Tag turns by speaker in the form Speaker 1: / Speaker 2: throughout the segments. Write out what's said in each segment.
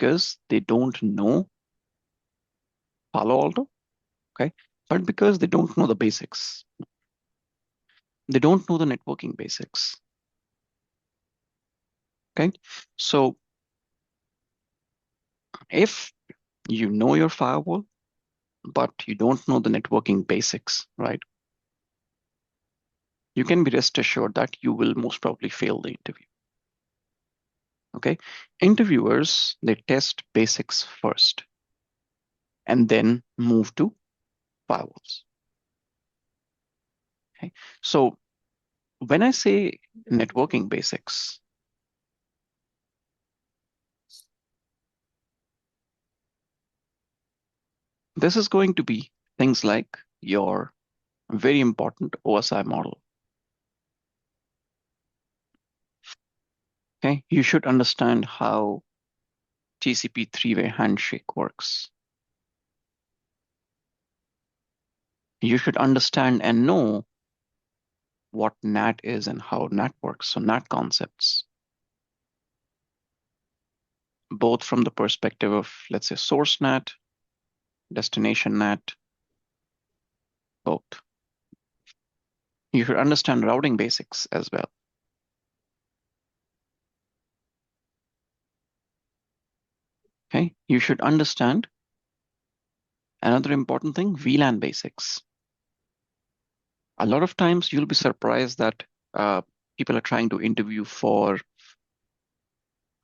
Speaker 1: because they don't know Palo-alto, okay? But because they don't know the basics. They don't know the networking basics, okay? So if you know your firewall, but you don't know the networking basics, right? You can be rest assured that you will most probably fail the interview. Okay. Interviewers, they test basics first and then move to firewalls. Okay. So when I say networking basics, this is going to be things like your very important OSI model. Okay. You should understand how TCP three-way handshake works. You should understand and know what NAT is and how NAT works. So NAT concepts, both from the perspective of, let's say, source NAT, destination NAT, both. You should understand routing basics as well. Okay, you should understand another important thing, VLAN basics. A lot of times you'll be surprised that people are trying to interview for,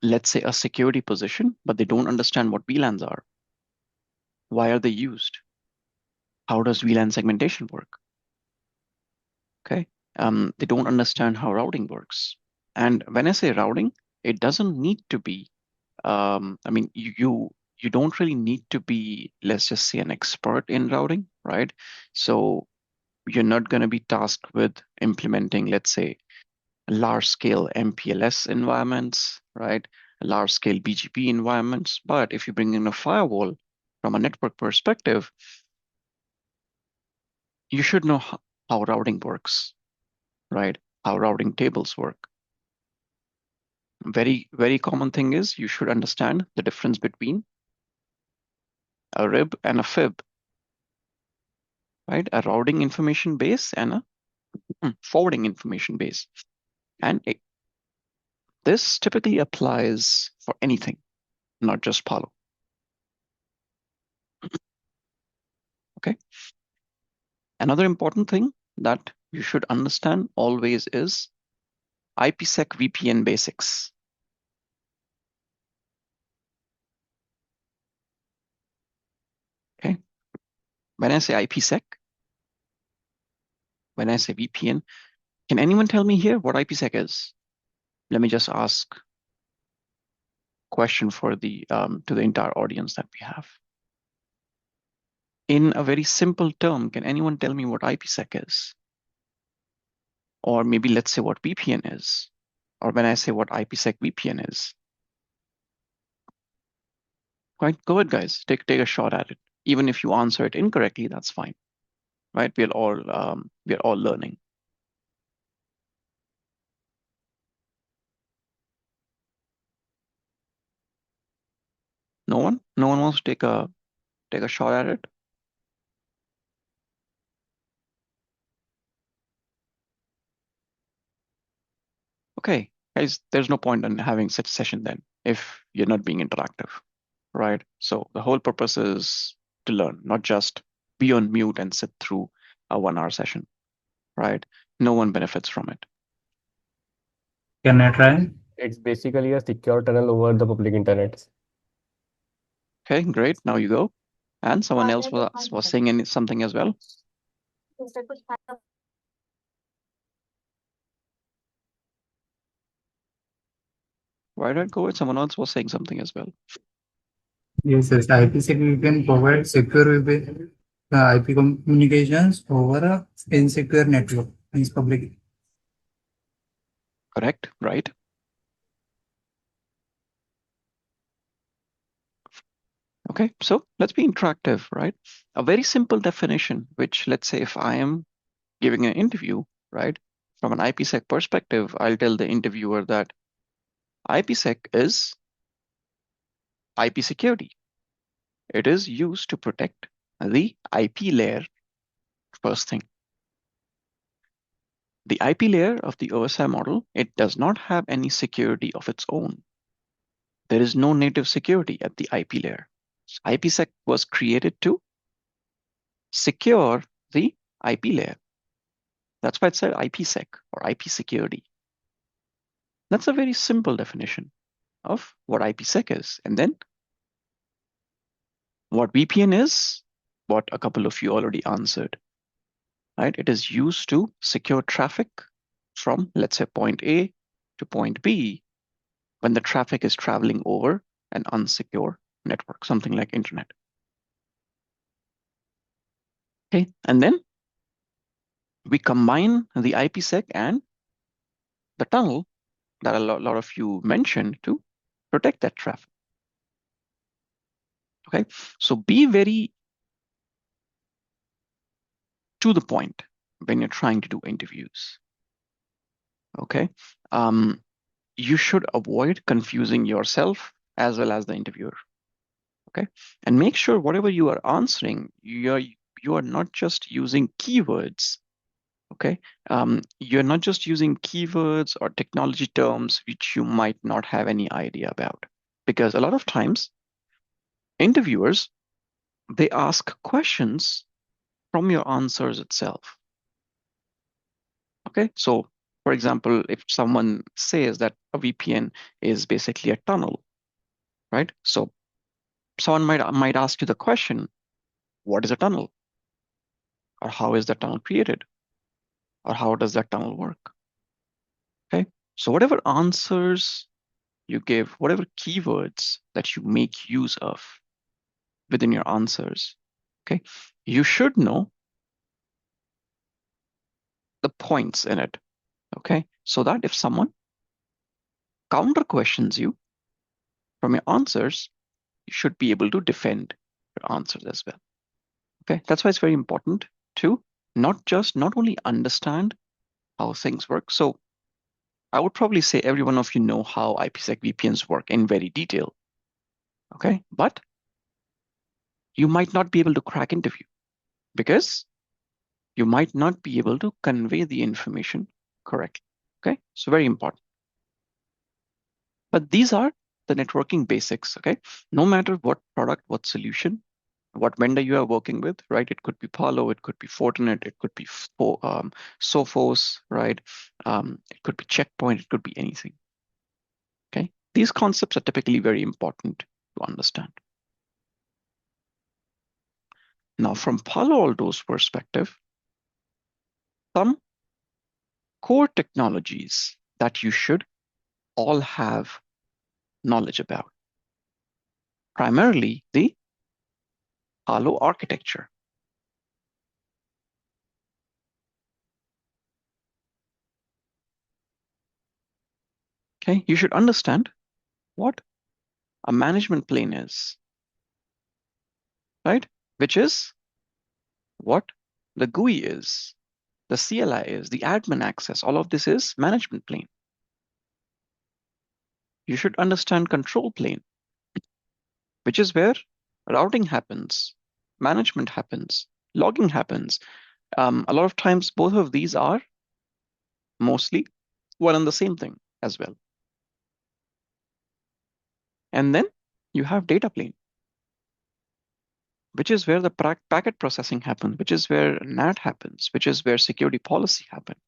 Speaker 1: let's say, a security position, but they don't understand what VLANs are. Why are they used? How does VLAN segmentation work? Okay, they don't understand how routing works. And when I say routing, it doesn't need to be, I mean, you don't really need to be, let's just say, an expert in routing, right? So you're not going to be tasked with implementing, let's say, large scale MPLS environments, right? Large scale BGP environments. But if you bring in a firewall from a network perspective, you should know how routing works, right? How routing tables work. Very, very common thing is you should understand the difference between a RIB and a FIB, right? A routing information base and a forwarding information base. And this typically applies for anything, not just Palo. Okay. Another important thing that you should understand always is IPsec VPN basics. Okay. When I say IPsec, when I say VPN, can anyone tell me here what IPsec is? Let me just ask question for the to the entire audience that we have. In a very simple term, can anyone tell me what IPsec is? Or maybe let's say what VPN is, or when I say what IPsec VPN is. Right, go ahead, guys. Take a shot at it. Even if you answer it incorrectly, that's fine. Right, we're all learning. No one wants to take a shot at it. Okay, guys, there's no point in having such session then if you're not being interactive, right? So the whole purpose is to learn, not just be on mute and sit through a 1 hour session, right? No one benefits from it.
Speaker 2: Can I try?
Speaker 3: It's basically a secure tunnel over the public internet.
Speaker 1: Okay, great. Now you go. And someone else was saying something as well. Why don't go with someone else was saying something as well.
Speaker 2: Yes, yes. IPsec can provide secure IP communications over a insecure network, means public.
Speaker 1: Correct, right? Okay, so let's be interactive, right? A very simple definition, which let's say if I am giving an interview, right? From an IPsec perspective, I'll tell the interviewer that IPsec is IP security. It is used to protect the IP layer first thing. The IP layer of the OSI model, it does not have any security of its own. There is no native security at the IP layer. So IPsec was created to secure the IP layer. That's why it's said IPsec or IP security. That's a very simple definition of what IPsec is. And then what VPN is, what a couple of you already answered, right? It is used to secure traffic from, let's say, point A to point B when the traffic is traveling over an unsecure network, something like internet. Okay, and then we combine the IPsec and the tunnel that a lot of you mentioned to protect that traffic. Okay, so be very to the point when you're trying to do interviews. Okay, you should avoid confusing yourself as well as the interviewer. Okay, and make sure whatever you are answering, you are not just using keywords. Okay, you're not just using keywords or technology terms which you might not have any idea about, because a lot of times interviewers, they ask questions from your answers itself. Okay, so for example, if someone says that a VPN is basically a tunnel, right? So someone might ask you the question, what is a tunnel? Or how is that tunnel created? Or how does that tunnel work? Okay, so whatever answers you give, whatever keywords that you make use of within your answers, okay, you should know the points in it, okay, so that if someone counter questions you from your answers, you should be able to defend your answers as well. Okay, that's why it's very important to not only understand how things work. So I would probably say every one of you know how IPsec VPNs work in very detail. Okay, but you might not be able to crack interview because you might not be able to convey the information correctly. Okay, so very important. But these are the networking basics. Okay, no matter what product, what solution, what vendor you are working with, right? It could be Palo, it could be Fortinet, it could be Sophos, right? It could be Checkpoint, it could be anything. Okay, these concepts are typically very important to understand. Now, from Palo Alto's perspective, some core technologies that you should all have knowledge about, primarily the Palo architecture. Okay, you should understand what a management plane is, right? Which is what the GUI is, the CLI is, the admin access. All of this is management plane. You should understand control plane, which is where routing happens, management happens, logging happens. A lot of times, both of these are mostly one and the same thing as well. And then you have data plane, which is where the packet processing happens, which is where NAT happens, which is where security policy happens,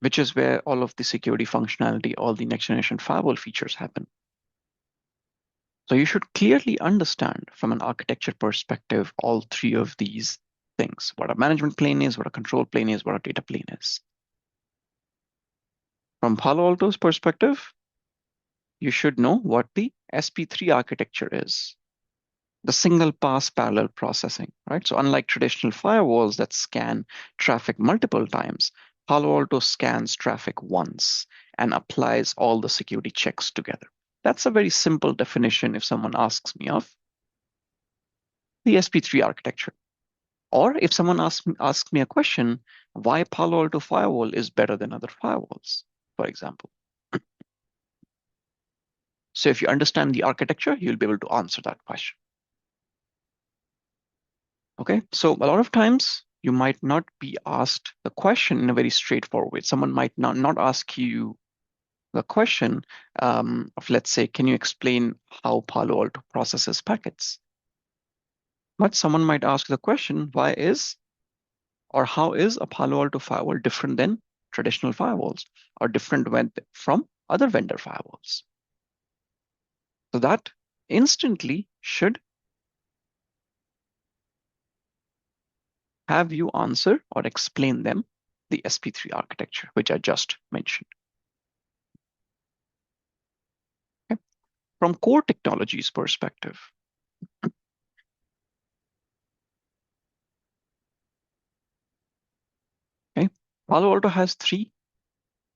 Speaker 1: which is where all of the security functionality, all the next generation firewall features happen. So you should clearly understand from an architecture perspective, all three of these things, what a management plane is, what a control plane is, what a data plane is. From Palo Alto's perspective, you should know what the SP3 architecture is, the single pass parallel processing, right? So unlike traditional firewalls that scan traffic multiple times, Palo Alto scans traffic once and applies all the security checks together. That's a very simple definition if someone asks me of the SP3 architecture. Or if someone asks me a question, why Palo Alto Firewall is better than other firewalls, for example. So if you understand the architecture, you'll be able to answer that question. Okay, so a lot of times you might not be asked the question in a very straightforward way. Someone might not ask you the question of, let's say, can you explain how Palo Alto processes packets? But someone might ask the question, why is or how is a Palo Alto firewall different than traditional firewalls or different from other vendor firewalls? So that instantly should have you answer or explain them the SP3 architecture, which I just mentioned. Okay. From core technologies perspective, okay, Palo Alto has three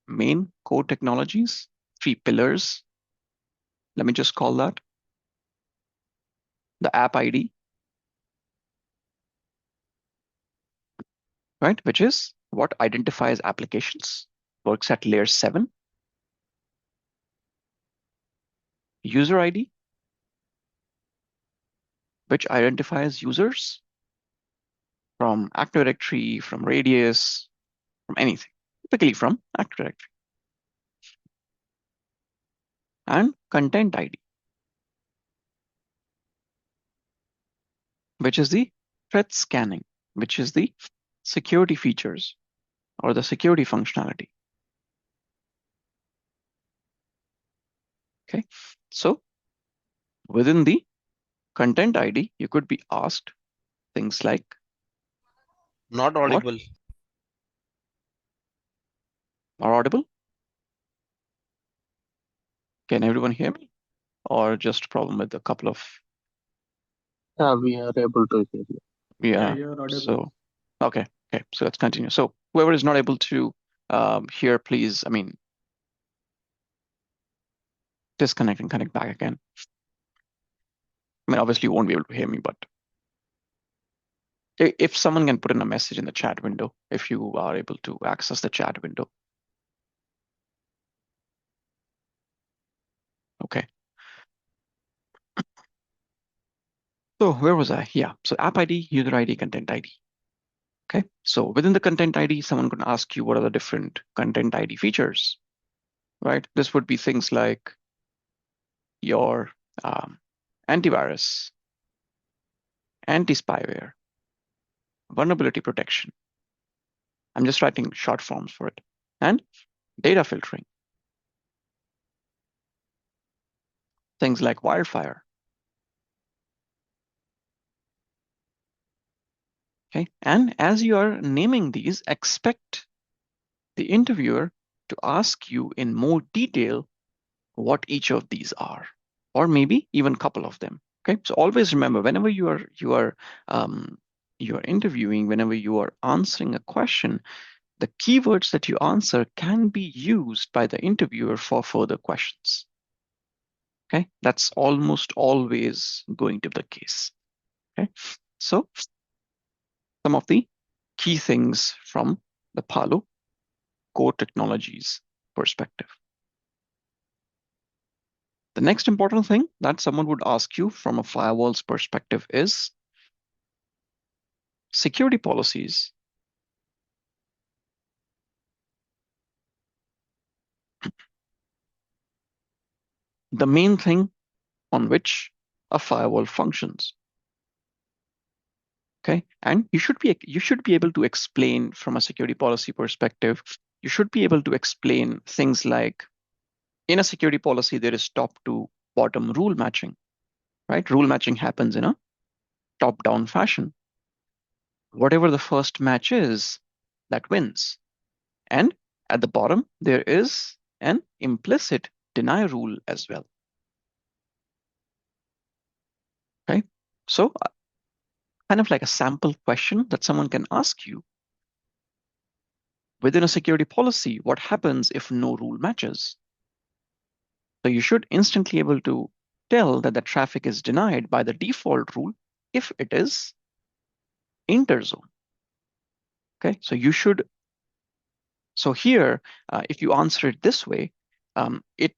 Speaker 1: main core technologies, three pillars. Let me just call that the app ID, right, which is what identifies applications, works at layer 7. User ID, which identifies users from Active Directory, from Radius, from anything, typically from Active Directory. And Content ID, which is the threat scanning, which is the security features or the security functionality. Okay, so within the Content ID, you could be asked things like,
Speaker 4: Not
Speaker 1: what
Speaker 4: audible.
Speaker 1: are audible? Can everyone hear me? Or just a problem with a couple of,
Speaker 3: Yeah, we are able to hear you.
Speaker 1: yeah,
Speaker 2: you're audible.
Speaker 1: so, okay, so let's continue. So whoever is not able to hear, please, disconnect and connect back again. Obviously you won't be able to hear me, but if someone can put in a message in the chat window, if you are able to access the chat window. Okay. So where was I? Yeah, so app ID, user ID, content ID. Okay, so within the content ID, someone could ask you what are the different content ID features, right? This would be things like your antivirus, anti-spyware, vulnerability protection. I'm just writing short forms for it. And data filtering. Things like wildfire. Okay, and as you are naming these, expect the interviewer to ask you in more detail what each of these are, or maybe even a couple of them. Okay, so always remember, whenever you are interviewing, whenever you are answering a question, the keywords that you answer can be used by the interviewer for further questions. Okay, that's almost always going to be the case. Okay, so some of the key things from the Palo core technologies perspective. The next important thing that someone would ask you from a firewall's perspective is security policies. The main thing on which a firewall functions. Okay, and you should be able to explain from a security policy perspective. You should be able to explain things like, in a security policy, there is top to bottom rule matching, right? Rule matching happens in a top-down fashion. Whatever the first match is, that wins. And at the bottom, there is an implicit deny rule as well. Okay, so kind of like a sample question that someone can ask you. Within a security policy, what happens if no rule matches? So you should instantly able to tell that the traffic is denied by the default rule if it is interzone. Okay, so you should. So here, if you answer it this way, it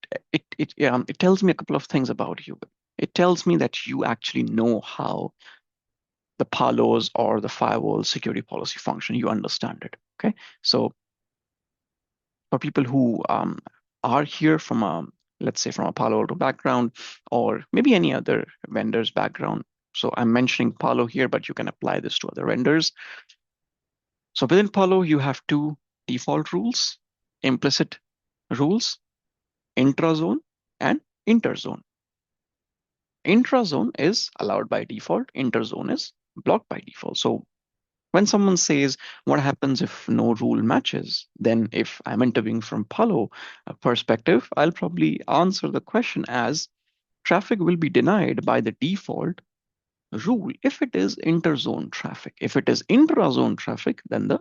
Speaker 1: it tells me a couple of things about you. It tells me that you actually know how the Palos or the firewall security policy function. You understand it. Okay, so for people who are here from a, let's say, from a Palo Alto background, or maybe any other vendor's background. So I'm mentioning Palo here, but you can apply this to other vendors. So within Palo, you have two default rules: implicit rules, intrazone and interzone. Intrazone is allowed by default, interzone is blocked by default. So when someone says, what happens if no rule matches? Then if I'm interviewing from Palo perspective, I'll probably answer the question as traffic will be denied by the default rule if it is interzone traffic. If it is intrazone traffic, then the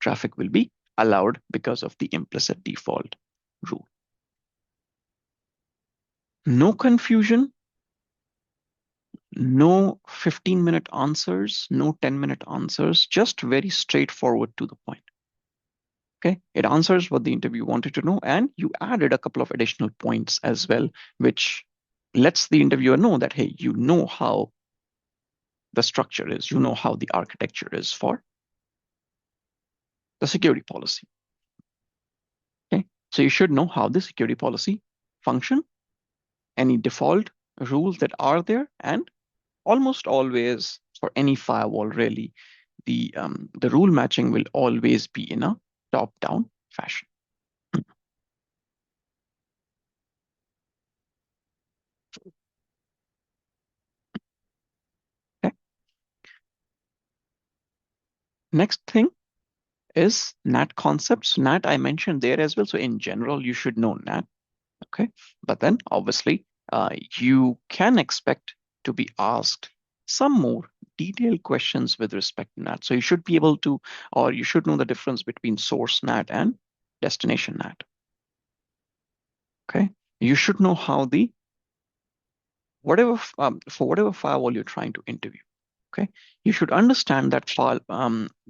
Speaker 1: traffic will be allowed because of the implicit default rule. No confusion, no 15-minute answers, no 10-minute answers, just very straightforward to the point. Okay, it answers what the interview wanted to know, and you added a couple of additional points as well, which lets the interviewer know that, hey, you know how the structure is, you know how the architecture is for the security policy. Okay, so you should know how the security policy function, any default rules that are there, and almost always for any firewall, really, the rule matching will always be in a top-down fashion. Okay. Next thing is NAT concepts. NAT I mentioned there as well. So in general, you should know NAT. Okay, but then obviously you can expect to be asked some more detailed questions with respect to NAT. So you should be able to, or you should know the difference between source NAT and destination NAT. Okay, you should know how the whatever for whatever firewall you're trying to interview. Okay, you should understand that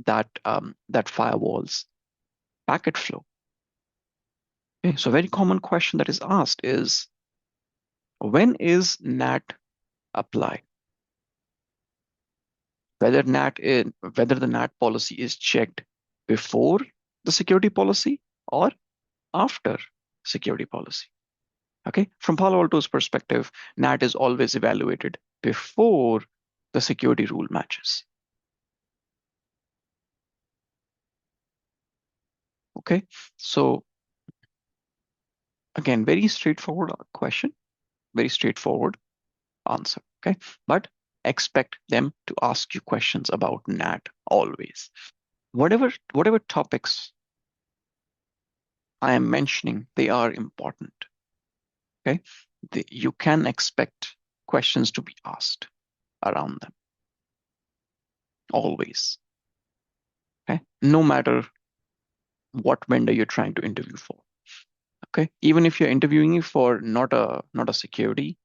Speaker 1: that firewall's packet flow. Okay, so a very common question that is asked is, when is NAT applied? Whether the NAT policy is checked before the security policy or after security policy. Okay, from Palo Alto's perspective, NAT is always evaluated before the security rule matches. Okay, so again, very straightforward question, very straightforward answer. Okay, but expect them to ask you questions about NAT always. Whatever topics I am mentioning, they are important. Okay, you can expect questions to be asked around them always. Okay, no matter what vendor you're trying to interview for. Okay, even if you're interviewing for not a security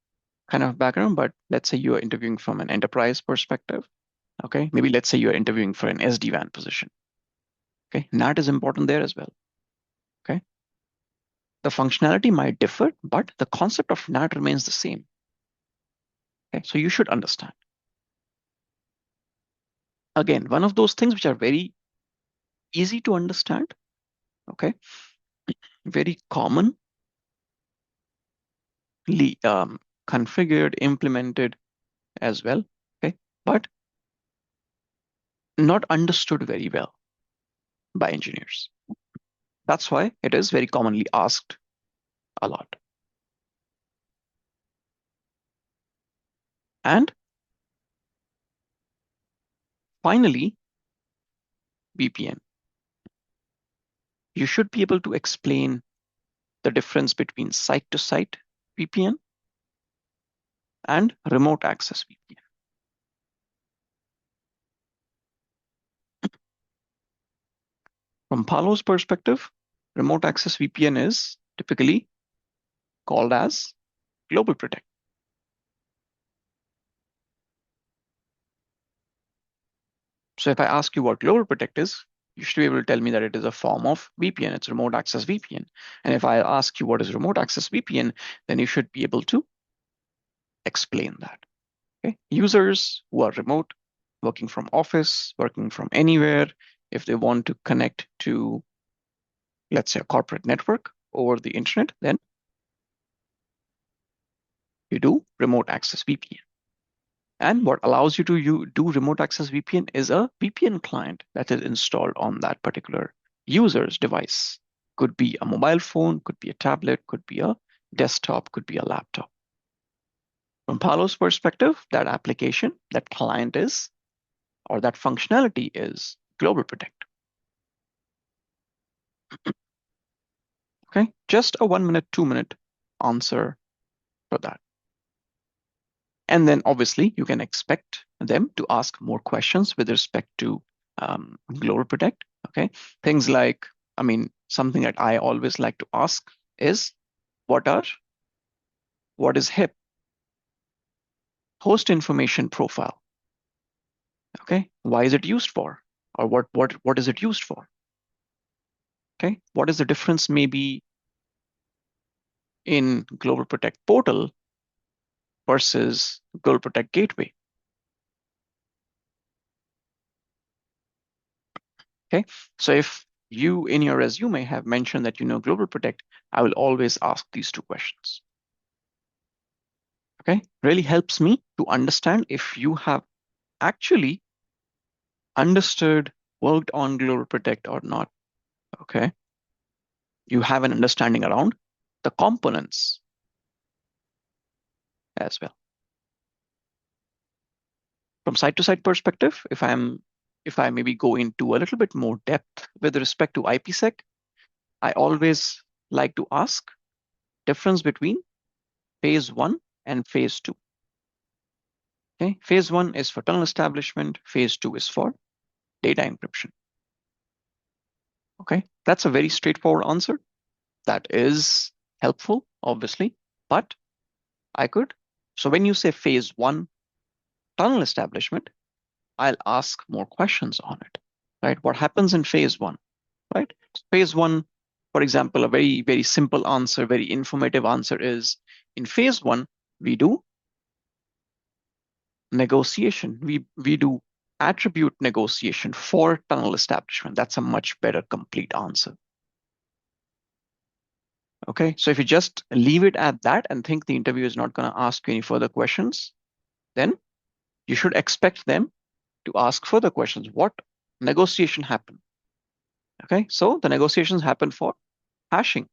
Speaker 1: kind of background, but let's say you are interviewing from an enterprise perspective. Okay, maybe let's say you're interviewing for an SD-WAN position. Okay, NAT is important there as well. Okay, the functionality might differ, but the concept of NAT remains the same. Okay, so you should understand. Again, one of those things which are very easy to understand. Okay, very commonly configured, implemented as well. Okay, but not understood very well by engineers. That's why it is very commonly asked a lot. And finally, VPN. You should be able to explain the difference between site-to-site VPN and remote access VPN. From Palo's perspective, remote access VPN is typically called as GlobalProtect. So if I ask you what GlobalProtect is, You should be able to tell me that it is a form of VPN. It's remote access VPN. And if I ask you what is remote access VPN, then you should be able to explain that. Okay? Users who are remote, working from office, working from anywhere, if they want to connect to, let's say, a corporate network over the internet, then you do remote access VPN. And what allows you to do remote access VPN is a VPN client that is installed on that particular user's device. Could be a mobile phone, could be a tablet, could be a desktop, could be a laptop. From Palo's perspective, that application, that client is, or that functionality is GlobalProtect. Okay, just a 1 minute, 2 minute answer for that. And then obviously you can expect them to ask more questions with respect to GlobalProtect. Okay, things like, something that I always like to ask is, what is HIP? Host information profile. Okay, why is it used for? Or what is it used for? Okay, what is the difference maybe in GlobalProtect portal versus GlobalProtect gateway? Okay, so if you in your resume have mentioned that you know GlobalProtect, I will always ask these two questions. Okay, really helps me to understand if you have actually understood, worked on GlobalProtect or not. Okay, you have an understanding around the components as well. From site-to-site perspective, if I maybe go into a little bit more depth with respect to IPsec, I always like to ask difference between phase 1 and phase 2. Okay, phase 1 is for tunnel establishment, phase 2 is for data encryption. Okay, that's a very straightforward answer. That is helpful, obviously, but so when you say phase 1 tunnel establishment, I'll ask more questions on it, right? What happens in phase 1, right? Phase 1, for example, a very, very simple answer, very informative answer is, in phase 1, we do negotiation. We do attribute negotiation for tunnel establishment. That's a much better complete answer. Okay, so if you just leave it at that and think the interviewer is not going to ask you any further questions, then you should expect them to ask further questions. What negotiation happened? Okay, so the negotiations happen for hashing,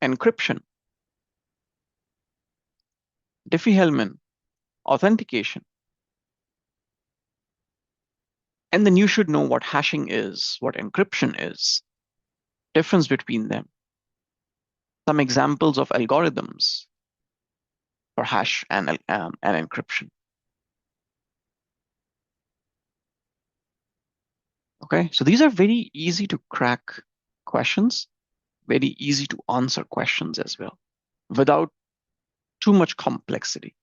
Speaker 1: encryption, Diffie-Hellman, authentication. And then you should know what hashing is, what encryption is, difference between them, some examples of algorithms for hash and encryption. Okay, so these are very easy to crack questions, very easy to answer questions as well, without too much complexity.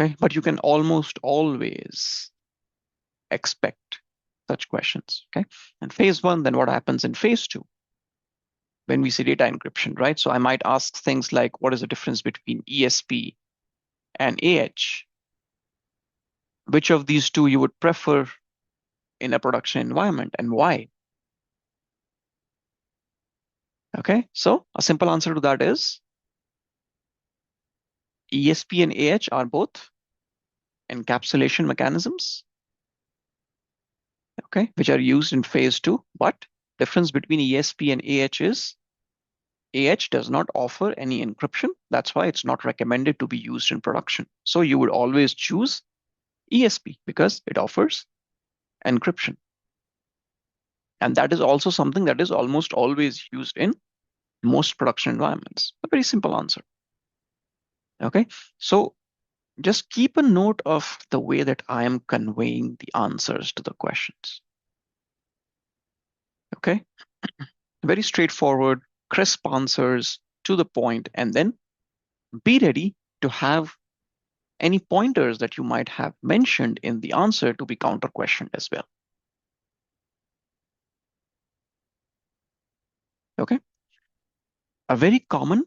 Speaker 1: Okay, but you can almost always expect such questions. Okay, and phase 1, then what happens in phase 2? When we say data encryption, right? So I might ask things like, what is the difference between ESP and AH? Which of these two you would prefer in a production environment and why? Okay, so a simple answer to that is ESP and AH are both encapsulation mechanisms, okay, which are used in phase 2, but difference between ESP and AH is AH does not offer any encryption. That's why it's not recommended to be used in production. So you would always choose ESP because it offers encryption. And that is also something that is almost always used in most production environments. A very simple answer. Okay, so just keep a note of the way that I am conveying the answers to the questions. Okay, very straightforward, crisp answers to the point, and then be ready to have any pointers that you might have mentioned in the answer to be counter questioned as well. A very common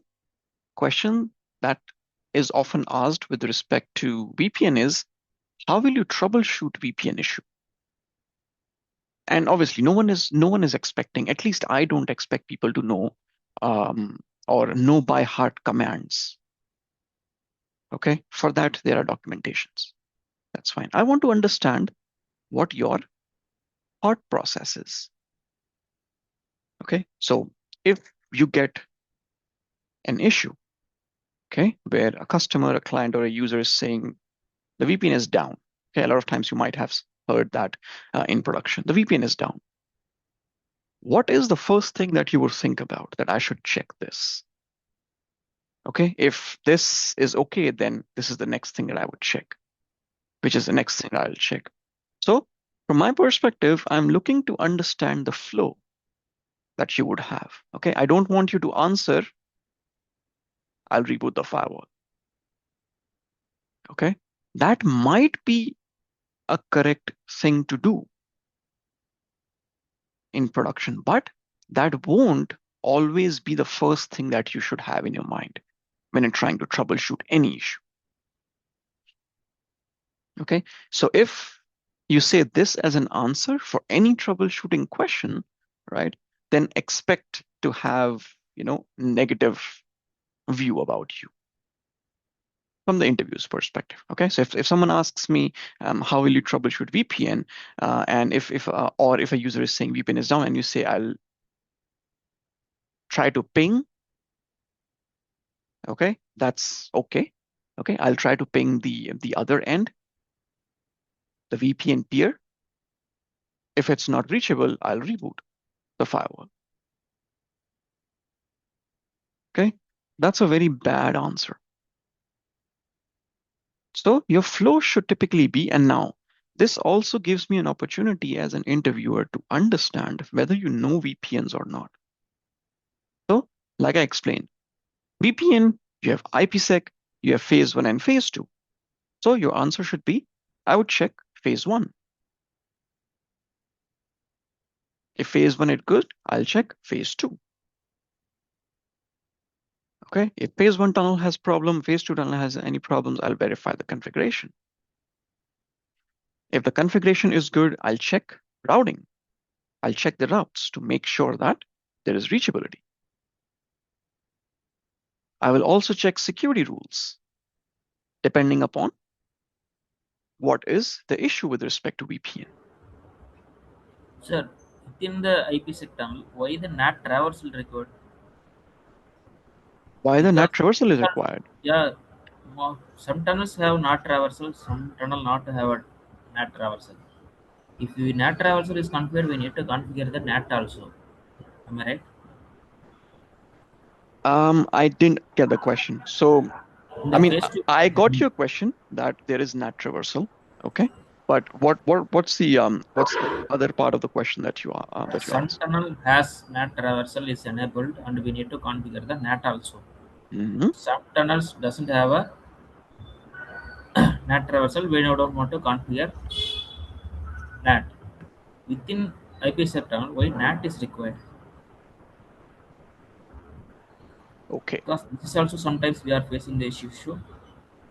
Speaker 1: question that is often asked with respect to VPN is, how will you troubleshoot VPN issue? And obviously, no one is expecting, at least I don't expect people to know or know by heart commands. Okay, for that there are documentations. That's fine. I want to understand what your thought process is. Okay, so if you get an issue, okay, where a customer, a client, or a user is saying the VPN is down. Okay, a lot of times you might have heard that in production. The VPN is down. What is the first thing that you would think about that I should check this? Okay, if this is okay, then this is the next thing that I would check, which is the next thing I'll check. So from my perspective, I'm looking to understand the flow that you would have. Okay, I don't want you to answer, I'll reboot the firewall. Okay, that might be a correct thing to do in production, but that won't always be the first thing that you should have in your mind when you're trying to troubleshoot any issue. Okay, so if you say this as an answer for any troubleshooting question, right, then expect to have, negative view about you from the interview's perspective. Okay, so if someone asks me, how will you troubleshoot VPN, and if a user is saying VPN is down, and you say I'll try to ping, okay, that's okay. Okay, I'll try to ping the other end, the VPN peer. If it's not reachable, I'll reboot the firewall. Okay, that's a very bad answer. So your flow should typically be, and now this also gives me an opportunity as an interviewer to understand whether you know VPNs or not. So, like I explained, VPN, you have IPsec, you have phase 1 and phase 2. So your answer should be, I would check phase 1. If phase 1 is good, I'll check phase 2. Okay, if phase 1 tunnel has problem, phase 2 tunnel has any problems, I'll verify the configuration. If the configuration is good, I'll check routing. I'll check the routes to make sure that there is reachability. I will also check security rules, depending upon what is the issue with respect to VPN.
Speaker 5: Sir, within the IPsec tunnel, why the NAT traversal required?
Speaker 1: Why the
Speaker 5: Because
Speaker 1: NAT traversal is required?
Speaker 5: yeah, some tunnels have NAT traversal, some tunnel not have a NAT traversal. If the NAT traversal is configured, we need to configure the NAT also. Am I right?
Speaker 1: I didn't get the question. So,
Speaker 5: In
Speaker 1: I
Speaker 5: the
Speaker 1: mean,
Speaker 5: phase two,
Speaker 1: I got your question that there is NAT traversal. Okay, but what's the other part of the question that you
Speaker 5: some
Speaker 1: asked?
Speaker 5: tunnel has NAT traversal is enabled, and we need to configure the NAT also.
Speaker 1: Mm-hmm.
Speaker 5: Some tunnels doesn't have a NAT traversal. We don't want to configure NAT. Within IPsec tunnel, why NAT is required?
Speaker 1: Okay.
Speaker 5: Because this is also sometimes we are facing the issue.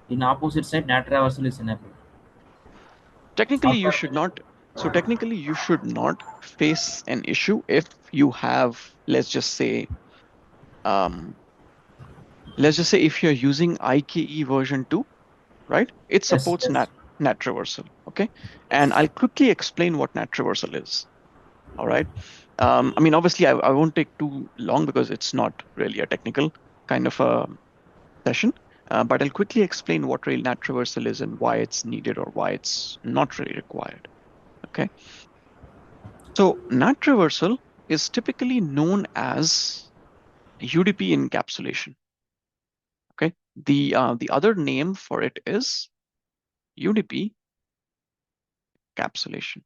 Speaker 5: In opposite side, NAT traversal is enabled.
Speaker 1: Technically, you should not. So technically, you should not face an issue if you have, um, let's just say if you're using IKE version 2, right? It
Speaker 5: Yes,
Speaker 1: supports
Speaker 5: yes,
Speaker 1: NAT traversal. Okay, and
Speaker 5: yes.
Speaker 1: I'll quickly explain what NAT traversal is. All right. I mean, obviously, I won't take too long because it's not really a technical kind of a session. But I'll quickly explain what really NAT traversal is and why it's needed or why it's not really required. Okay. So NAT traversal is typically known as UDP encapsulation. Okay. The other name for it is UDP encapsulation.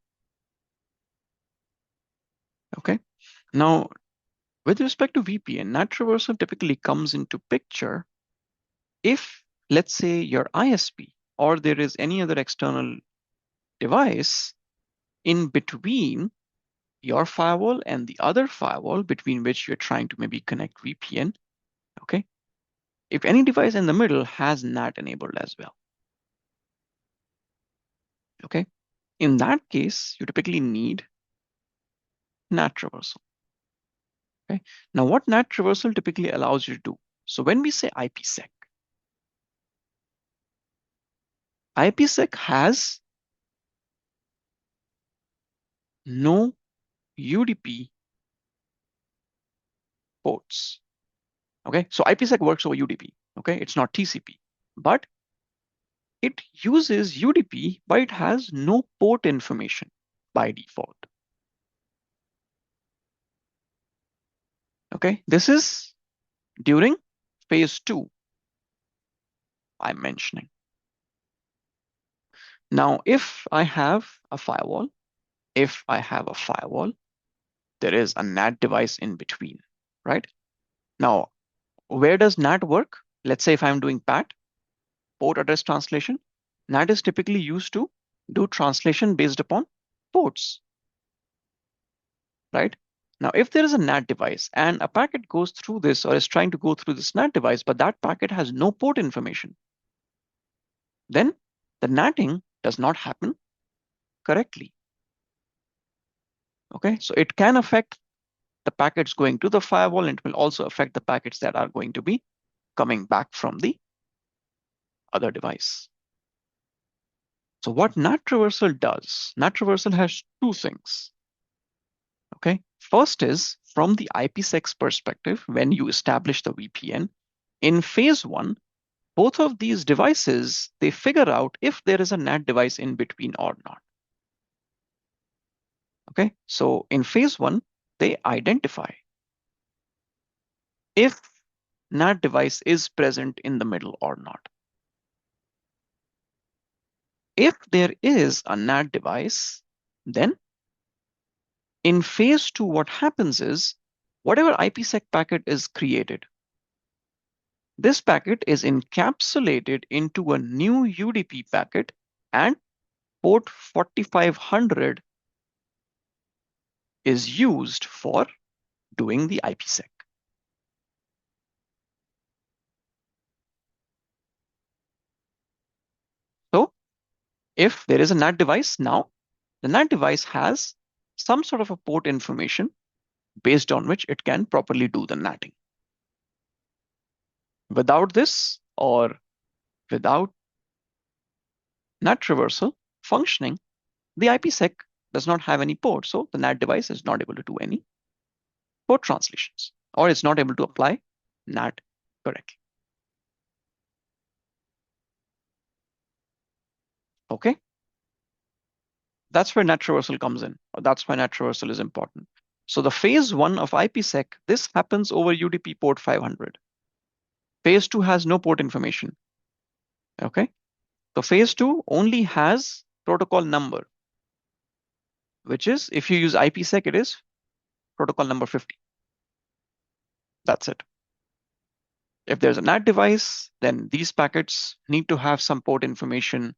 Speaker 1: Okay. Now, with respect to VPN, NAT traversal typically comes into picture if, let's say, your ISP or there is any other external device in between your firewall and the other firewall between which you're trying to maybe connect VPN, Okay. If any device in the middle has NAT enabled as well. Okay. In that case, you typically need NAT traversal. Okay. Now, what NAT traversal typically allows you to do? So when we say IPsec, IPsec has no UDP ports. Okay. So IPsec works over UDP. Okay. It's not TCP, but it uses UDP, but it has no port information by default. Okay. This is during phase 2 I'm mentioning. Now, if I have a firewall, there is a NAT device in between, right? Now, where does NAT work? Let's say if I'm doing PAT, port address translation, NAT is typically used to do translation based upon ports, right? Now, if there is a NAT device and a packet goes through this or is trying to go through this NAT device, but that packet has no port information, then the NATing does not happen correctly. Okay, so it can affect the packets going to the firewall, and it will also affect the packets that are going to be coming back from the other device. So what NAT traversal does, NAT traversal has two things. Okay, first is from the IPsec's perspective, when you establish the VPN, in phase 1, both of these devices, they figure out if there is a NAT device in between or not. Okay, so in phase 1, they identify if NAT device is present in the middle or not. If there is a NAT device, then in phase 2, what happens is whatever IPsec packet is created, this packet is encapsulated into a new UDP packet, and port 4500 is used for doing the IPsec. So if there is a NAT device now, the NAT device has some sort of a port information based on which it can properly do the NATing. Without this, or without NAT traversal functioning, the IPsec does not have any port, so the NAT device is not able to do any port translations, or it's not able to apply NAT correctly. Okay, that's where NAT traversal comes in, or that's why NAT traversal is important. So the phase 1 of IPsec, this happens over UDP port 500. Phase 2 has no port information. Okay, so phase 2 only has protocol number, which is, if you use IPsec, it is protocol number 50. That's it. If there's a NAT device, then these packets need to have some port information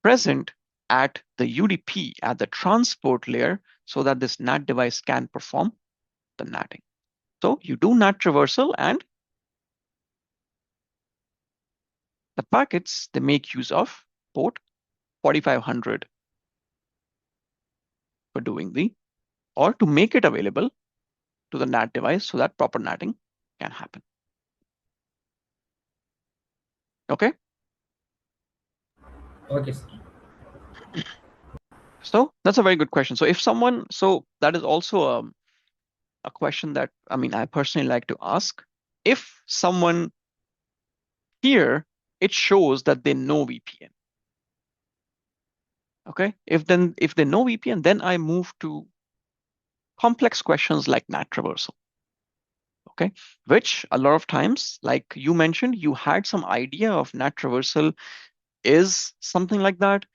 Speaker 1: present at the UDP, at the transport layer, so that this NAT device can perform the NATing. So you do NAT traversal, and the packets, they make use of port 4500 for doing the, or to make it available to the NAT device so that proper NATing can happen. Okay,
Speaker 5: Okay, sir.
Speaker 1: so that's a very good question. So if someone, so that is also a question that, I mean, I personally like to ask. If someone here, it shows that they know VPN. Okay, if they know VPN, then I move to complex questions like NAT traversal. Okay, which a lot of times, like you mentioned, you had some idea of NAT traversal is something like that.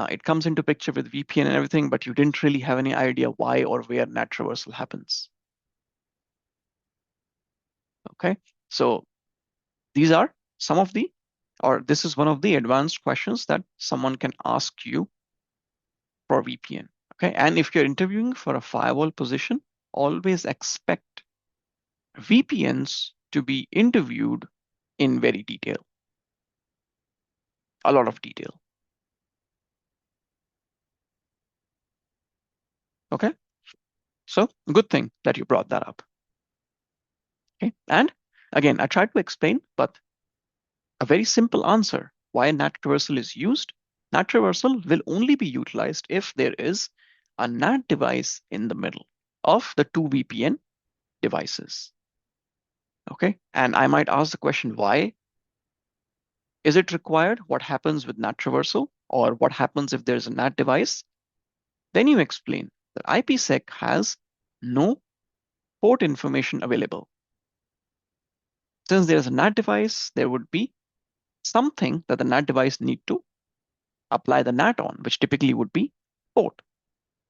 Speaker 1: It comes into picture with VPN and everything, but you didn't really have any idea why or where NAT traversal happens. Okay, so these are some of the, or this is one of the advanced questions that someone can ask you for VPN. Okay, and if you're interviewing for a firewall position, always expect VPNs to be interviewed in very detail, a lot of detail. Okay, so good thing that you brought that up. Okay, and again, I tried to explain, but a very simple answer why NAT traversal is used. NAT traversal will only be utilized if there is a NAT device in the middle of the two VPN devices. Okay, and I might ask the question, why is it required? What happens with NAT traversal? Or what happens if there's a NAT device? Then you explain that IPsec has no port information available. Since there's a NAT device, there would be something that the NAT device need to apply the NAT on, which typically would be port,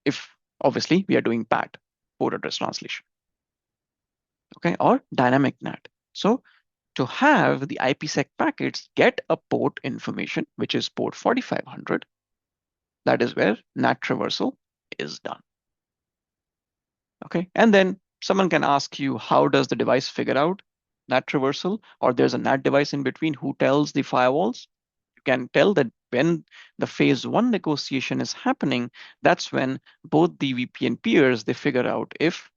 Speaker 1: if obviously we are doing PAT, port address translation, okay, or dynamic NAT. So to have the IPsec packets get a port information, which is port 4500, that is where NAT traversal is done. Okay, and then someone can ask you, how does the device figure out NAT traversal? Or there's a NAT device in between, who tells the firewalls? You can tell that when the phase 1 negotiation is happening, that's when both the VPN peers, they figure out if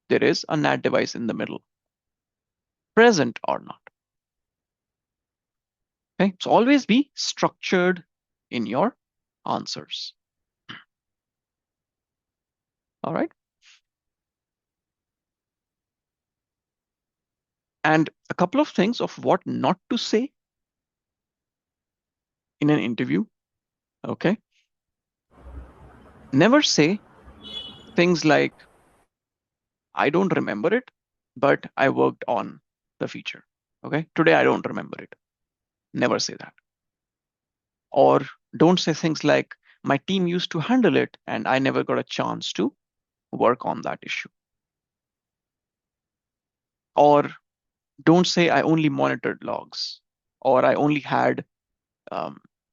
Speaker 1: there is a NAT device in the middle, present or not. Okay, so always be structured in your answers. All right. And a couple of things of what not to say in an interview. Okay. Never say things like, I don't remember it, but I worked on the feature. Okay. Today, I don't remember it. Never say that. Or don't say things like, my team used to handle it and I never got a chance to work on that issue. Or don't say I only monitored logs, or I only had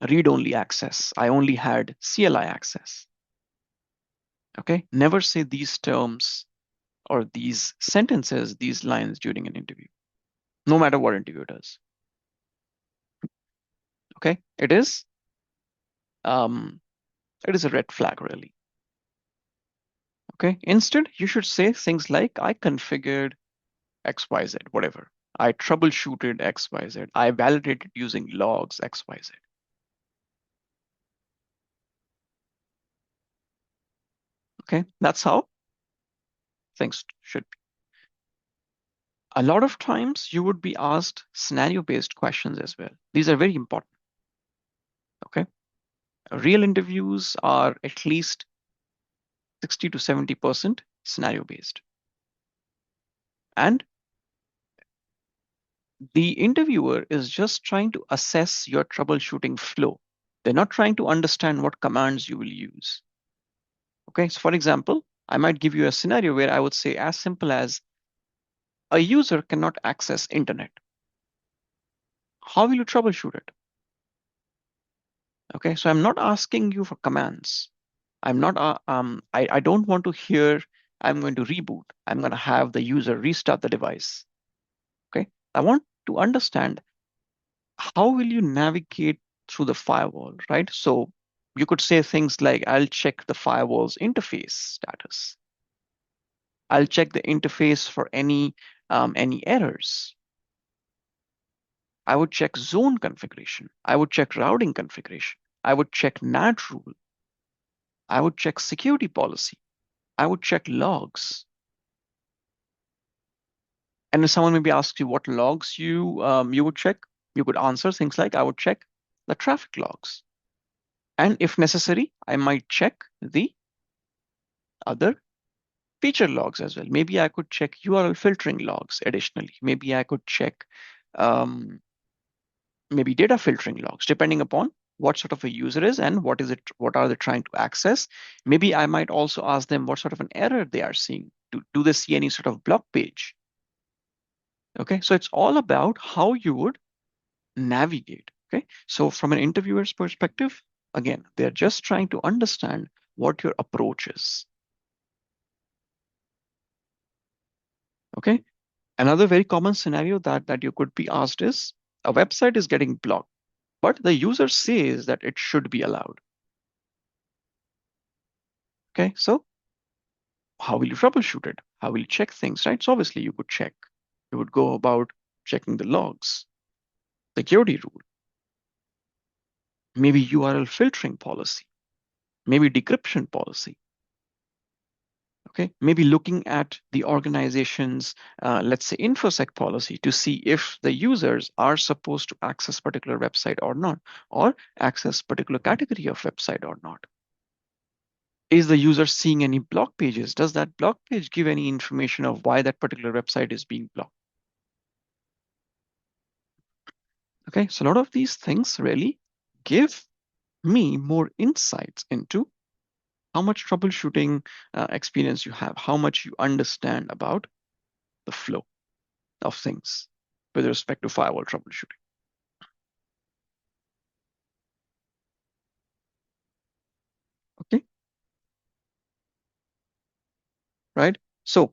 Speaker 1: read-only access. I only had CLI access. Okay, never say these terms or these sentences, these lines during an interview, no matter what interview does. Okay, it is a red flag, really. Okay, instead, you should say things like, I configured XYZ, whatever. I troubleshooted XYZ. I validated using logs XYZ. Okay, that's how things should be. A lot of times you would be asked scenario-based questions as well. These are very important. Okay, real interviews are at least 60 to 70% scenario-based. And the interviewer is just trying to assess your troubleshooting flow. They're not trying to understand what commands you will use. Okay, so for example, I might give you a scenario where I would say as simple as, a user cannot access internet. How will you troubleshoot it? Okay, so I'm not asking you for commands. I'm not, I don't want to hear, I'm going to reboot. I'm going to have the user restart the device. Okay, I want to understand, how will you navigate through the firewall, right? So you could say things like, I'll check the firewall's interface status. I'll check the interface for any errors. I would check zone configuration. I would check routing configuration. I would check NAT rule. I would check security policy. I would check logs. And if someone maybe asks you what logs you would check, you could answer things like, I would check the traffic logs. And if necessary, I might check the other feature logs as well. Maybe I could check URL filtering logs additionally. Maybe I could check maybe data filtering logs, depending upon what sort of a user is and what are they trying to access. Maybe I might also ask them what sort of an error they are seeing. Do they see any sort of block page? Okay, so it's all about how you would navigate. Okay, so from an interviewer's perspective, again, they're just trying to understand what your approach is. Okay, Another very common scenario that you could be asked is a website is getting blocked, but the user says that it should be allowed. Okay, so how will you troubleshoot it? How will you check things, right? So obviously you could check. You would go about checking the logs, security rule, maybe URL filtering policy, maybe decryption policy. Okay, maybe looking at the organization's, let's say, InfoSec policy to see if the users are supposed to access particular website or not, or access particular category of website or not. Is the user seeing any block pages? Does that block page give any information of why that particular website is being blocked? Okay, so a lot of these things really give me more insights into how much troubleshooting experience you have, how much you understand about the flow of things with respect to firewall troubleshooting. Okay, right? So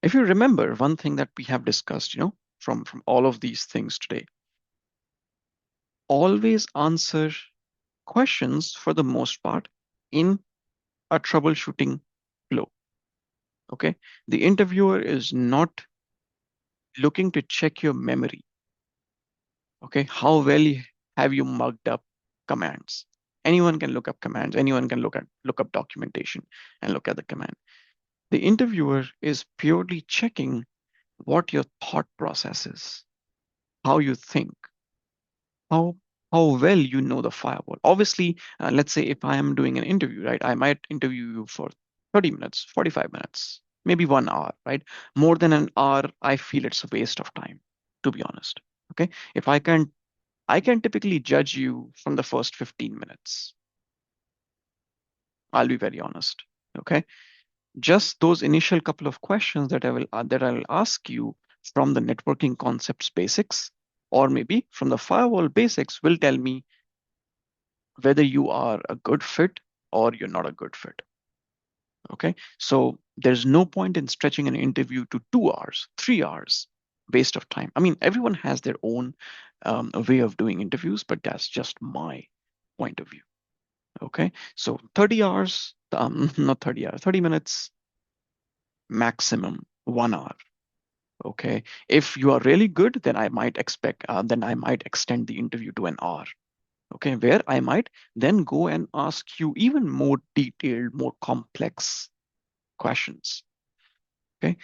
Speaker 1: if you remember one thing that we have discussed, from all of these things today, always answer questions for the most part in a troubleshooting flow. Okay, the interviewer is not looking to check your memory. Okay, how well have you mugged up commands? Anyone can look up commands. Anyone can look up documentation and look at the command. The interviewer is purely checking what your thought process is, how you think, how well you know the firewall. Obviously, let's say if I am doing an interview, right, I might interview you for 30 minutes, 45 minutes, maybe 1 hour, right? More than an hour, I feel it's a waste of time, to be honest. Okay, if I can typically judge you from the first 15 minutes. I'll be very honest. Okay, just those initial couple of questions that I'll ask you from the networking concepts basics, or maybe from the firewall basics, will tell me whether you are a good fit or you're not a good fit. Okay, so there's no point in stretching an interview to 2 hours, 3 hours, waste of time. I mean, everyone has their own way of doing interviews, but that's just my point of view. Okay, so 30 hours, not 30 hours, 30 minutes, maximum 1 hour. Okay, if you are really good, then I might extend the interview to an hour. Okay, where I might then go and ask you even more detailed, more complex questions. Okay,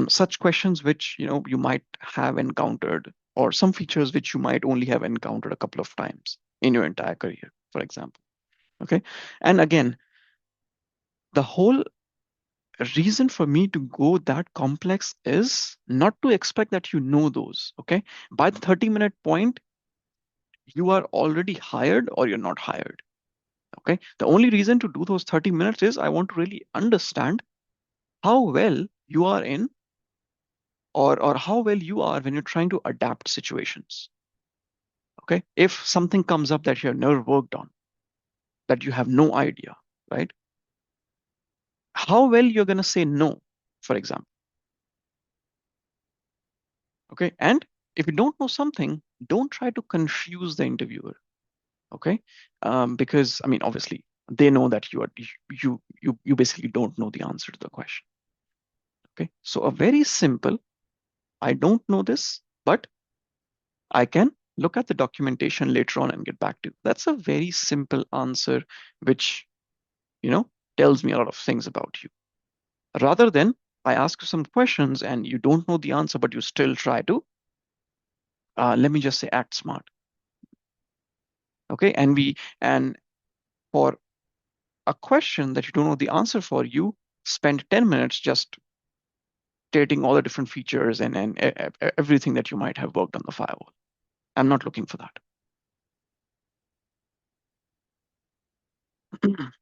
Speaker 1: such questions which you might have encountered, or some features which you might only have encountered a couple of times in your entire career, for example. Okay, and again, the whole reason for me to go that complex is not to expect that you know those. Okay, by the 30-minute point, you are already hired or you're not hired. Okay, the only reason to do those 30 minutes is I want to really understand how well you are in, or how well you are when you're trying to adapt situations. Okay, if something comes up that you have never worked on, that you have no idea, right? How well you're going to say no, for example. Okay, and if you don't know something, don't try to confuse the interviewer. Okay, because I mean, obviously they know that you basically don't know the answer to the question. Okay, so a very simple, I don't know this, but I can look at the documentation later on and get back to you. That's a very simple answer, which tells me a lot of things about you. Rather than I ask you some questions and you don't know the answer, but you still try to, let me just say, act smart. Okay, and for a question that you don't know the answer for, you spend 10 minutes just stating all the different features and everything that you might have worked on the firewall. I'm not looking for that.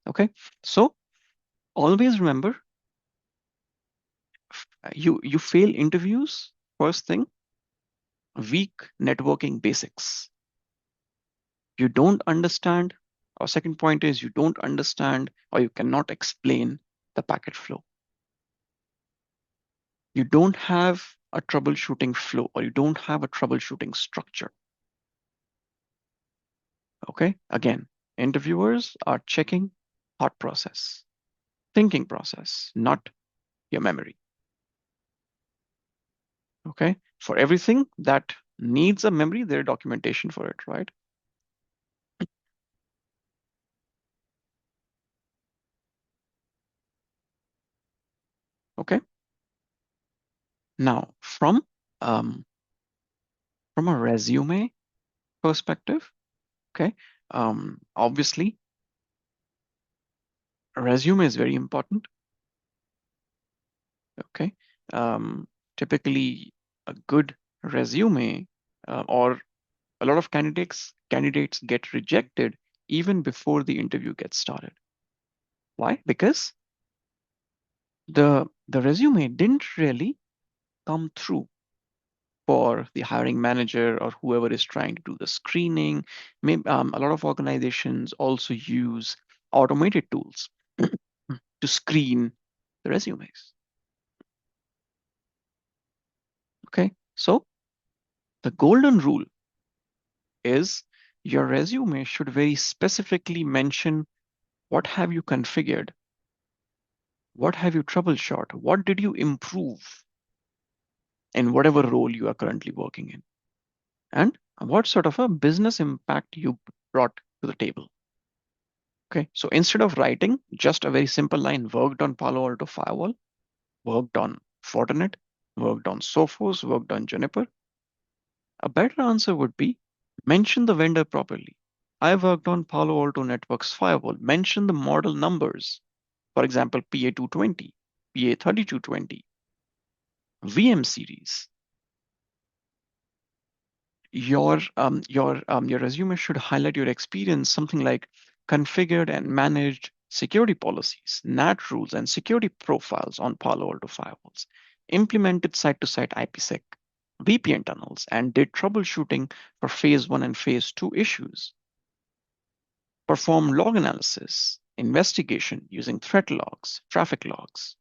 Speaker 1: Okay, so always remember, you fail interviews, first thing, weak networking basics. You don't understand, or second point is you don't understand or you cannot explain the packet flow. You don't have a troubleshooting flow or you don't have a troubleshooting structure. Okay, again, interviewers are checking thought process, thinking process, not your memory. Okay, for everything that needs a memory, there's documentation for it, right? Okay. Now, from a resume perspective, okay, obviously, a resume is very important. Okay, typically a good resume or a lot of candidates get rejected even before the interview gets started. Why? Because the resume didn't really come through for the hiring manager or whoever is trying to do the screening. Maybe, a lot of organizations also use automated tools to screen the resumes. Okay, so the golden rule is your resume should very specifically mention what have you configured, what have you troubleshot, what did you improve in whatever role you are currently working in, and what sort of a business impact you brought to the table. Okay, so instead of writing just a very simple line, worked on Palo-alto Firewall, worked on Fortinet, worked on Sophos, worked on Juniper, a better answer would be mention the vendor properly. I worked on Palo-alto Networks Firewall. Mention the model numbers. For example, PA220, PA3220, VM series. Your resume should highlight your experience, something like configured and managed security policies, NAT rules, and security profiles on Palo Alto firewalls, implemented site-to-site IPsec, VPN tunnels, and did troubleshooting for phase 1 and phase 2 issues. Perform log analysis, investigation using threat logs, traffic logs.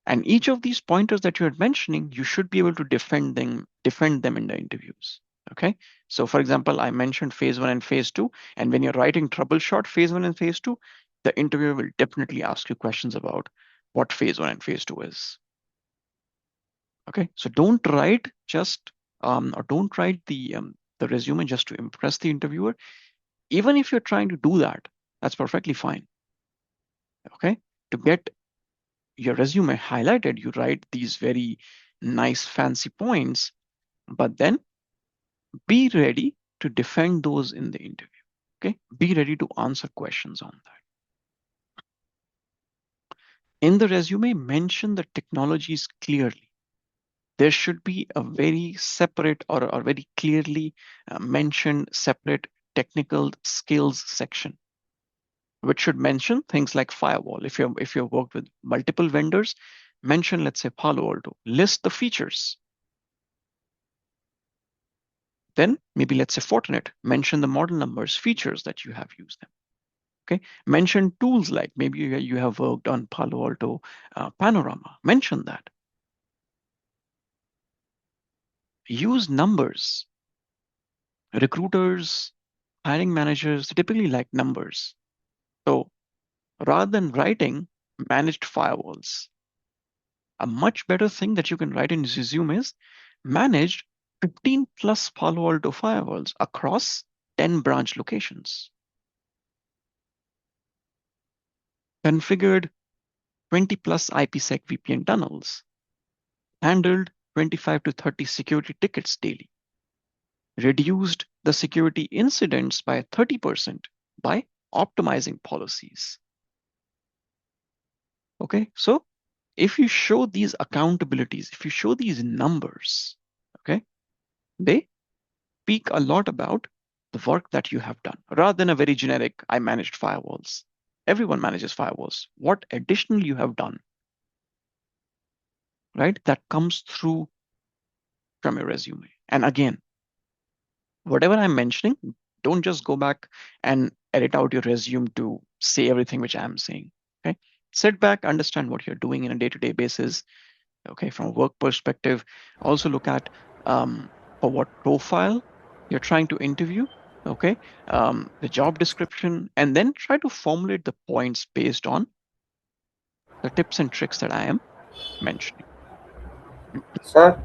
Speaker 1: And each of these pointers that you're mentioning, you should be able to defend them in the interviews. Okay. So for example, I mentioned phase 1 and phase 2, and when you're writing troubleshot phase 1 and phase 2, the interviewer will definitely ask you questions about what phase 1 and phase 2 is. Okay. So don't write just or don't write the resume just to impress the interviewer. Even if you're trying to do that, that's perfectly fine. Okay. To get your resume highlighted, you write these very nice fancy points, but then be ready to defend those in the interview. Okay, be ready to answer questions on that. In the resume, mention the technologies clearly. There should be a very separate or very clearly mentioned separate technical skills section, which should mention things like firewall. If you've worked with multiple vendors, mention, let's say, Palo Alto, list the features. Then maybe let's say Fortinet, mention the model numbers, features that you have used them. Okay, mention tools like maybe you have worked on Palo Alto Panorama, mention that. Use numbers. Recruiters, hiring managers, they typically like numbers. So rather than writing managed firewalls, a much better thing that you can write in resume is managed 15 plus Palo Alto firewalls across 10 branch locations. Configured 20 plus IPsec VPN tunnels. Handled 25 to 30 security tickets daily. Reduced the security incidents by 30% by optimizing policies. Okay, so if you show these accountabilities, if you show these numbers, okay, they speak a lot about the work that you have done rather than a very generic, I managed firewalls. Everyone manages firewalls. What additional you have done, right? That comes through from your resume. And again, whatever I'm mentioning, don't just go back and edit out your resume to say everything which I'm saying. Okay. Sit back, understand what you're doing in a day-to-day basis, Okay, from a work perspective, also look at for what profile you're trying to interview. Okay, the job description, and then try to formulate the points based on the tips and tricks that I am mentioning.
Speaker 6: Sir,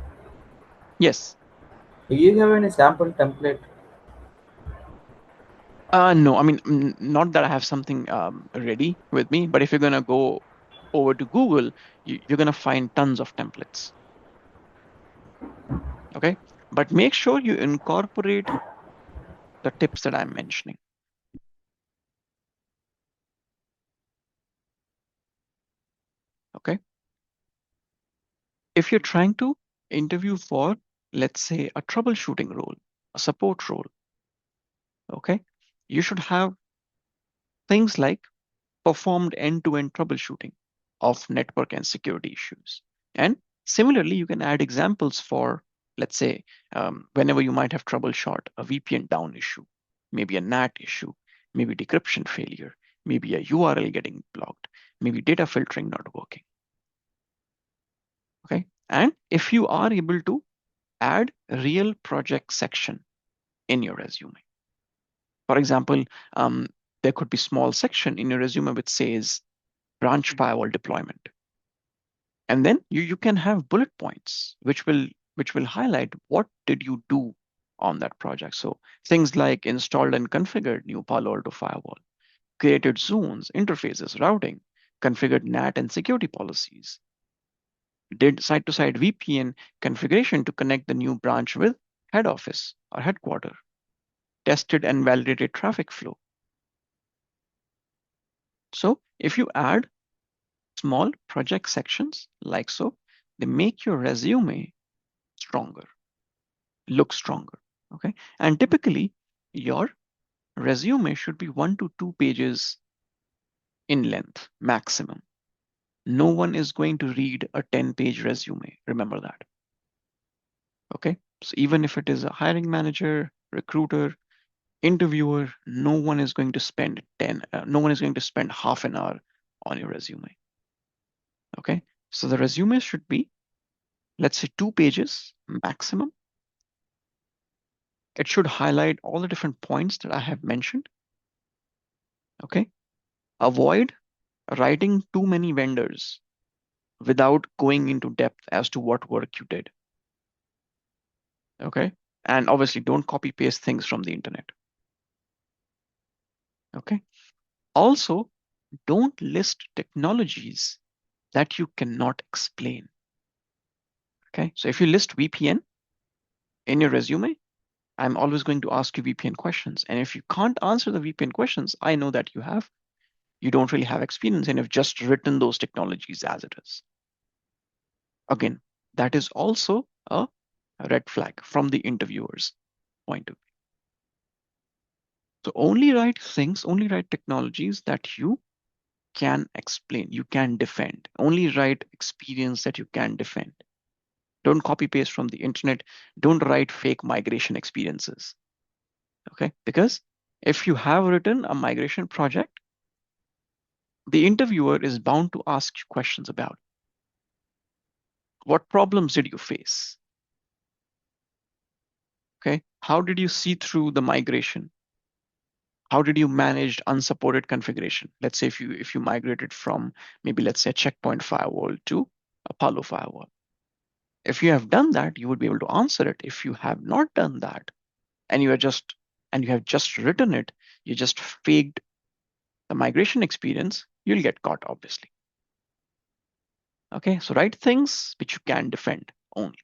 Speaker 1: Yes.
Speaker 6: do you have any sample template?
Speaker 1: No, I mean, not that I have something ready with me, but if you're gonna go over to Google, you're gonna find tons of templates. Okay, but make sure you incorporate the tips that I'm mentioning. Okay, if you're trying to interview for, let's say, a troubleshooting role, a support role, okay, you should have things like performed end-to-end troubleshooting of network and security issues. And similarly, you can add examples for, let's say, whenever you might have troubleshot a VPN down issue, maybe a NAT issue, maybe decryption failure, maybe a URL getting blocked, maybe data filtering not working. Okay. And if you are able to add a real project section in your resume. For example, there could be small section in your resume which says branch firewall deployment. And then you can have bullet points which will highlight what did you do on that project. So things like installed and configured new Palo-alto Firewall, created zones, interfaces, routing, configured NAT and security policies, did site-to-site VPN configuration to connect the new branch with head office or headquarter, tested and validated traffic flow. So if you add small project sections like so, they make your resume stronger, look stronger. Okay. And typically your resume should be 1 to 2 pages in length maximum. No one is going to read a 10-page resume. Remember that. Okay. So even if it is a hiring manager, recruiter, interviewer, no one is going to spend half an hour on your resume. Okay. So the resume should be, let's say, 2 pages maximum. It should highlight all the different points that I have mentioned. Okay. Avoid writing too many vendors without going into depth as to what work you did. Okay. And obviously don't copy paste things from the internet. Okay. Also, don't list technologies that you cannot explain. Okay. So if you list VPN in your resume, I'm always going to ask you VPN questions. And if you can't answer the VPN questions, I know that you don't really have experience and you've just written those technologies as it is. Again, that is also a red flag from the interviewer's point of view. So only write technologies that you can explain, you can defend. Only write experience that you can defend. Don't copy paste from the internet. Don't write fake migration experiences. Okay, because if you have written a migration project, the interviewer is bound to ask you questions about what problems did you face? Okay, how did you see through the migration? How did you manage unsupported configuration? Let's say if you migrated from maybe let's say a checkpoint firewall to a Palo firewall. If you have done that, you would be able to answer it. If you have not done that, and you have just written it, you just faked the migration experience, you'll get caught, obviously. Okay, so write things which you can defend only.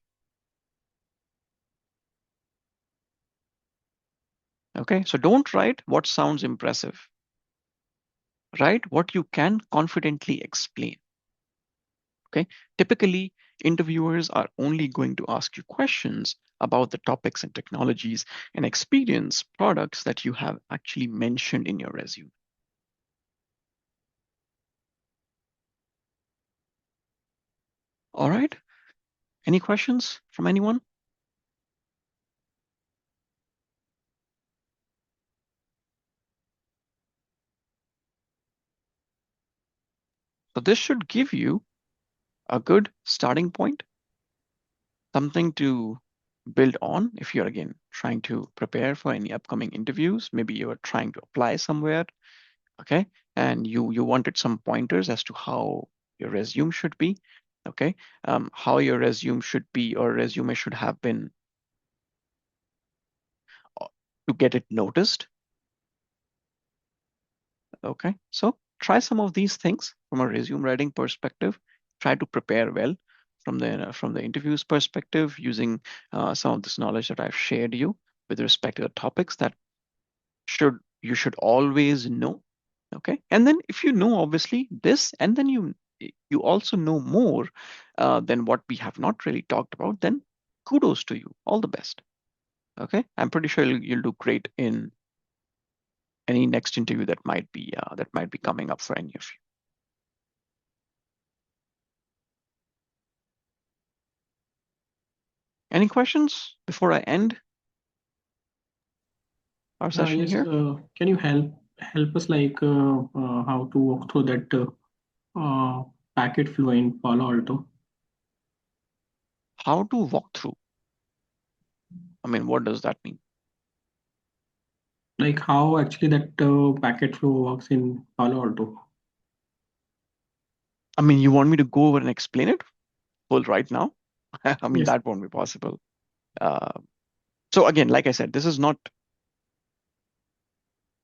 Speaker 1: Okay, so don't write what sounds impressive. Write what you can confidently explain. Okay, typically interviewers are only going to ask you questions about the topics and technologies and experience products that you have actually mentioned in your resume. All right, any questions from anyone? So this should give you a good starting point, something to build on if you're again trying to prepare for any upcoming interviews. Maybe you're trying to apply somewhere, okay, and you wanted some pointers as to how your resume should be, okay, how your resume should be or resume should have been to get it noticed. Okay, so try some of these things from a resume writing perspective. Try to prepare well from the interviews perspective using some of this knowledge that I've shared you with respect to the topics that you should always know. Okay, and then if you know obviously this, and then you also know more than what we have not really talked about, then kudos to you. All the best. Okay, I'm pretty sure you'll do great in any next interview that might be coming up for any of you. Any questions before I end our session
Speaker 7: Yes,
Speaker 1: here?
Speaker 7: can you help us like how to walk through that packet flow in Palo Alto?
Speaker 1: How to walk through? I mean, what does that mean?
Speaker 7: Like how actually that packet flow works in Palo Alto?
Speaker 1: I mean, you want me to go over and explain it full right now? I mean,
Speaker 7: Yes.
Speaker 1: that won't be possible. So again, like I said, this is not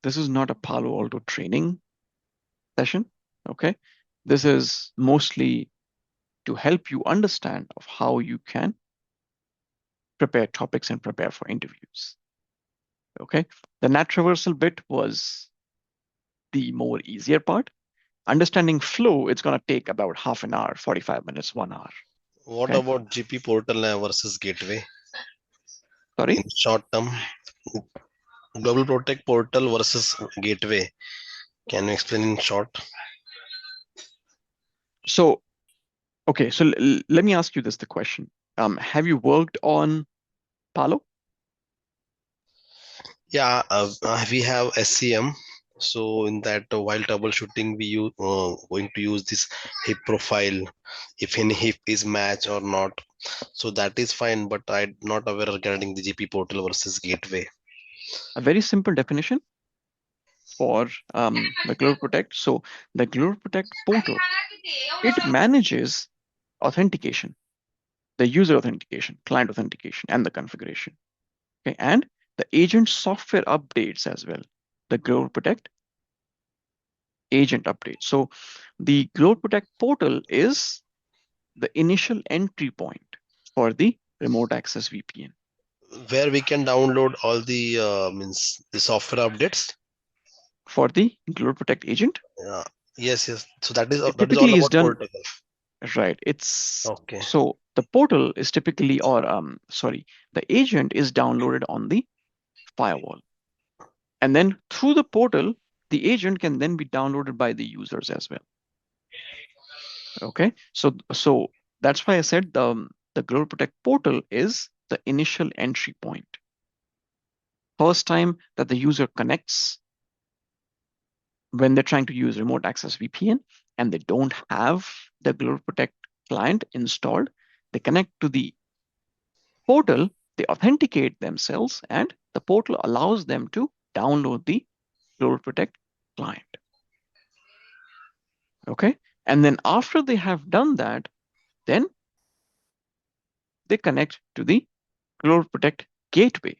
Speaker 1: a Palo Alto training session. Okay, this is mostly to help you understand of how you can prepare topics and prepare for interviews. Okay, the NAT traversal bit was the more easier part. Understanding flow, it's going to take about half an hour, 45 minutes, 1 hour.
Speaker 4: What
Speaker 1: Okay.
Speaker 4: about GP portal versus gateway?
Speaker 1: Sorry?
Speaker 4: In short term, GlobalProtect portal versus gateway. Can you explain in short?
Speaker 1: So, okay, so let me ask you the question. Have you worked on Palo?
Speaker 4: Yeah, we have SCM. So in that, while troubleshooting, we going to use this hip profile, if any hip is match or not. So that is fine, but I'm not aware regarding the GP portal versus gateway.
Speaker 1: A very simple definition for the GlobalProtect. So the GlobalProtect portal, it manages authentication, the user authentication, client authentication, and the configuration. Okay, and the agent software updates as well. The GlobalProtect agent update. So the GlobalProtect portal is the initial entry point for the remote access VPN.
Speaker 4: Where we can download all the means the software updates.
Speaker 1: For the GlobalProtect agent?
Speaker 4: Yes. So that is
Speaker 1: It
Speaker 4: that is all
Speaker 1: typically is
Speaker 4: about
Speaker 1: done,
Speaker 4: portal.
Speaker 1: right? It's
Speaker 4: Okay.
Speaker 1: so the portal is typically, or the agent is downloaded on the firewall. And then through the portal, the agent can then be downloaded by the users as well. Okay, so that's why I said the GlobalProtect portal is the initial entry point. First time that the user connects when they're trying to use remote access VPN and they don't have the GlobalProtect client installed, they connect to the portal, they authenticate themselves, and the portal allows them to download the GlobalProtect client. Okay, and then after they have done that, then they connect to the GlobalProtect gateway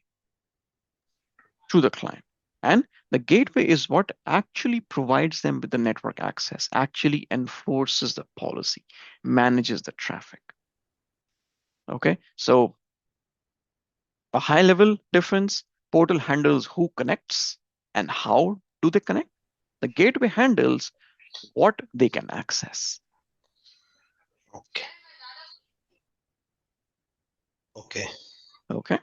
Speaker 1: to the client. And the gateway is what actually provides them with the network access, actually enforces the policy, manages the traffic. Okay, so a high level difference, portal handles who connects and how do they connect. The gateway handles what they can access.
Speaker 4: Okay. Okay.
Speaker 1: Okay.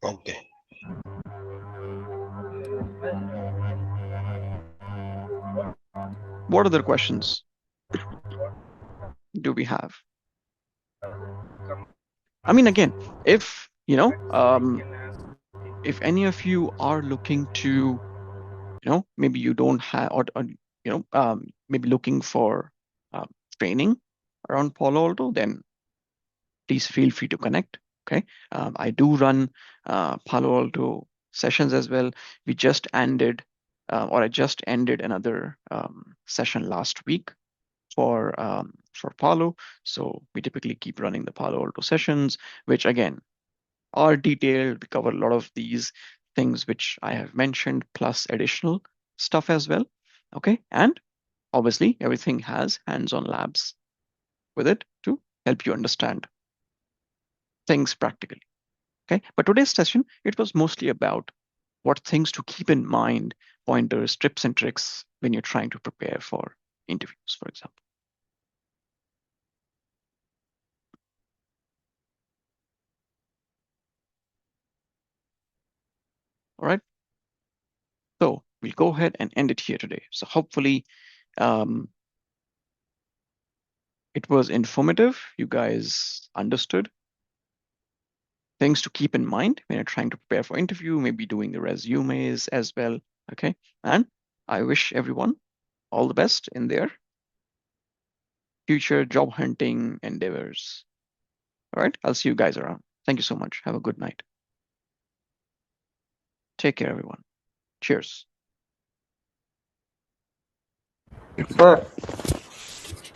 Speaker 4: Okay.
Speaker 1: What other questions do we have? I mean, again, if if any of you are looking to, maybe you don't have, or maybe looking for training around Palo Alto, then please feel free to connect. Okay, I do run Palo Alto sessions as well. We just ended, or I just ended another session last week for Palo. So we typically keep running the Palo Alto sessions, which again are detailed. We cover a lot of these things which I have mentioned, plus additional stuff as well. Okay, and obviously everything has hands-on labs with it to help you understand things practically. Okay, but today's session, it was mostly about what things to keep in mind, pointers, tips and tricks when you're trying to prepare for interviews, for example. All right, so we'll go ahead and end it here today. So hopefully it was informative. You guys understood things to keep in mind when you're trying to prepare for interview, maybe doing the resumes as well. Okay, and I wish everyone all the best in their future job hunting endeavors. All right, I'll see you guys around. Thank you so much. Have a good night. Take care, everyone. Cheers.
Speaker 6: Sir.